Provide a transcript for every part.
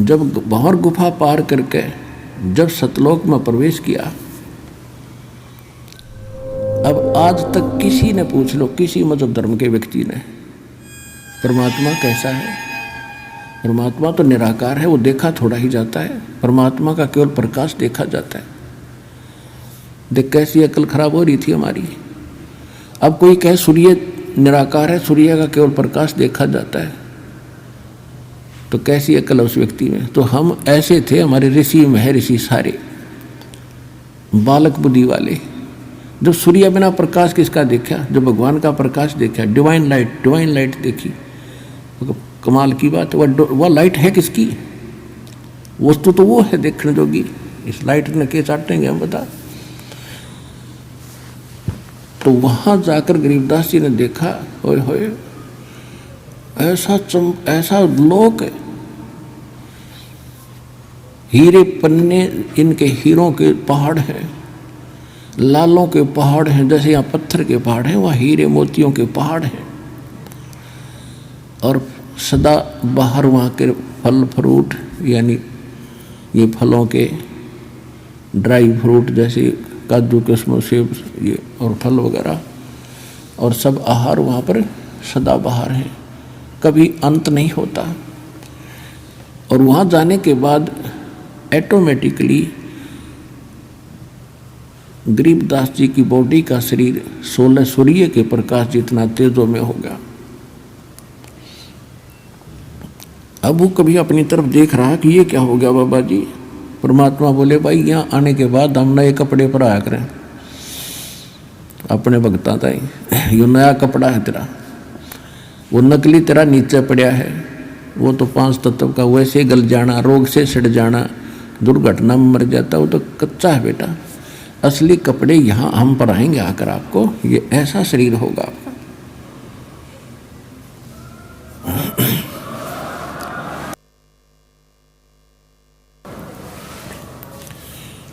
जब भंवर गुफा पार करके जब सतलोक में प्रवेश किया, अब आज तक किसी ने पूछ लो, किसी मजहब धर्म के व्यक्ति ने, परमात्मा कैसा है? परमात्मा तो निराकार है, वो देखा थोड़ा ही जाता है। परमात्मा का केवल प्रकाश देखा जाता है। देख कैसी अकल खराब हो रही थी हमारी। अब कोई कहे सूर्य निराकार है, सूर्य का केवल प्रकाश देखा जाता है, तो कैसी अकल है उस व्यक्ति में? तो हम ऐसे थे, हमारे ऋषि महर्षि सारे बालक बुद्धि वाले। जब सूर्य बिना प्रकाश किसका देखा? जब भगवान का प्रकाश देखा, डिवाइन लाइट देखी, तो कमाल की बात। वह लाइट है किसकी? वस्तु तो वो है देखने जोगी। इस लाइट ने के चाटेंगे हम, बता। तो वहां जाकर गरीबदास जी ने देखा, होए होए ऐसा लोक है, हीरे पन्ने, इनके हीरों के पहाड़ हैं, लालों के पहाड़ हैं। जैसे यहाँ पत्थर के पहाड़ हैं, वहाँ हीरे मोतियों के पहाड़ हैं। और सदा बाहर वहाँ के फल फ्रूट, यानी ये फलों के ड्राई फ्रूट जैसे काजू किस्मों सेब ये और फल वगैरह, और सब आहार वहाँ पर सदा बाहर है, कभी अंत नहीं होता। और वहाँ जाने के बाद ऑटोमेटिकली गरीबदास जी की बॉडी का शरीर 16 सूर्य के प्रकाश जितना तेजों में हो गया। अब वो कभी अपनी तरफ देख रहा कि ये क्या हो गया बाबा जी। परमात्मा बोले, भाई यहाँ आने के बाद हम नए कपड़े पर आया करें अपने भक्ता ताई। यो नया कपड़ा है तेरा, वो नकली तेरा नीचे पड़ा है। वो तो 5 तत्व का वैसे गल जाना, रोग से सड़ जाना, दुर्घटना में मर जाता, वो तो कच्चा है बेटा। असली कपड़े यहाँ हम पर आएंगे आकर आपको, ये ऐसा शरीर होगा आपका।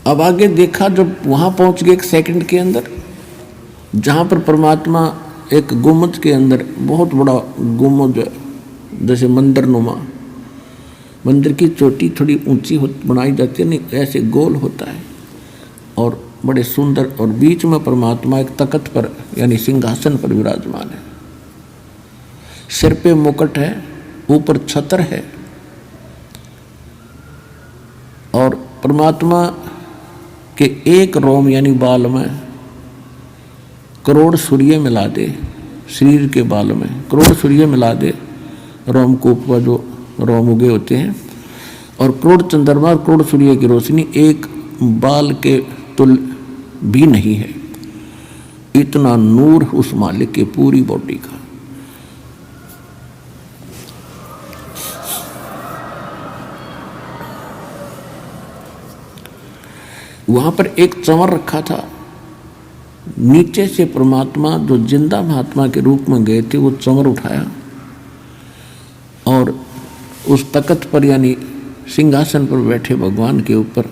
अब आगे देखा, जब वहां पहुंच गए 1 सेकंड के अंदर, जहां पर परमात्मा एक गुम्बद के अंदर, बहुत बड़ा गुम्बद जैसे मंदिर नुमा, मंदिर की चोटी थोड़ी ऊंची बनाई जाती है, नहीं ऐसे गोल होता है और बड़े सुंदर, और बीच में परमात्मा एक तख्त पर यानी सिंहासन पर विराजमान है। सिर पे मुकुट है, ऊपर छत्र है, और परमात्मा के एक रोम यानी बाल में करोड़ सूर्य मिला दे, शरीर के बाल में करोड़ सूर्य मिला दे, रोमकूप पर जो रोम उगे होते हैं, और करोड़ चंद्रमा, करोड़ सूर्य की रोशनी एक बाल के तुल भी नहीं है। इतना नूर उस मालिक के पूरी बॉडी का। वहां पर एक चंवर रखा था, नीचे से परमात्मा जो जिंदा महात्मा के रूप में गए थे, वो चंवर उठाया और उस तख्त पर यानी सिंहासन पर बैठे भगवान के ऊपर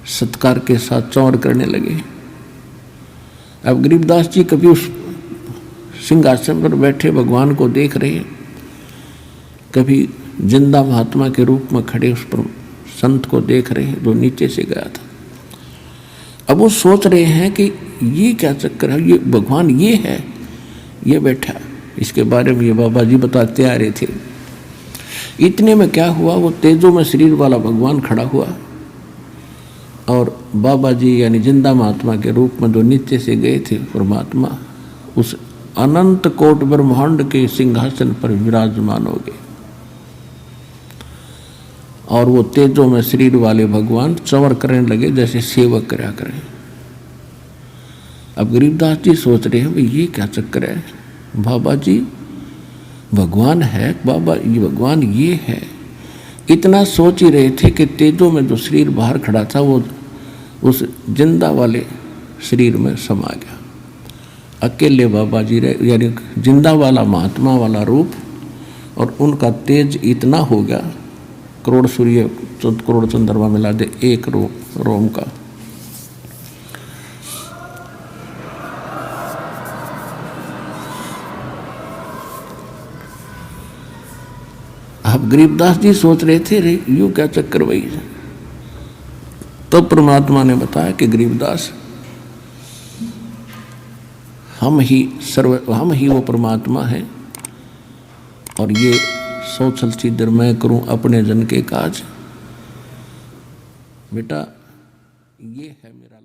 सत्कार के साथ चंवर करने लगे। अब गरीबदास जी कभी उस सिंहासन पर बैठे भगवान को देख रहे हैं, कभी जिंदा महात्मा के रूप में खड़े उस पर संत को देख रहे हैं जो नीचे से गया था। अब वो सोच रहे हैं कि ये क्या चक्कर है, ये भगवान ये है, ये बैठा। इसके बारे में ये बाबा जी बताते आ रहे थे। इतने में क्या हुआ, वो तेजों में शरीर वाला भगवान खड़ा हुआ और बाबा जी यानी जिंदा महात्मा के रूप में जो नीचे से गए थे परमात्मा, उस अनंत कोट ब्रह्मांड के सिंहासन पर विराजमान हो गए। और वो तेजों में शरीर वाले भगवान चंवर करने लगे जैसे सेवक करा करें। अब गरीबदास जी सोच रहे हैं, भाई ये क्या चक्कर है, बाबा जी भगवान है, बाबा ये भगवान ये है। इतना सोच ही रहे थे कि तेजों में जो शरीर बाहर खड़ा था वो उस जिंदा वाले शरीर में समा गया। अकेले बाबा जी रहे, यानी जिंदा वाला महात्मा वाला रूप, और उनका तेज इतना हो गया, करोड़ सूर्य करोड़ चंद्रमा मिला दे एक रोम का। अब गरीबदास जी सोच रहे थे, रे यूं क्या चक्कर वही। तो परमात्मा ने बताया कि गरीबदास, हम ही वो परमात्मा है, और ये सोचल सीधर मैं करूं अपने जन के काज। बेटा ये है मेरा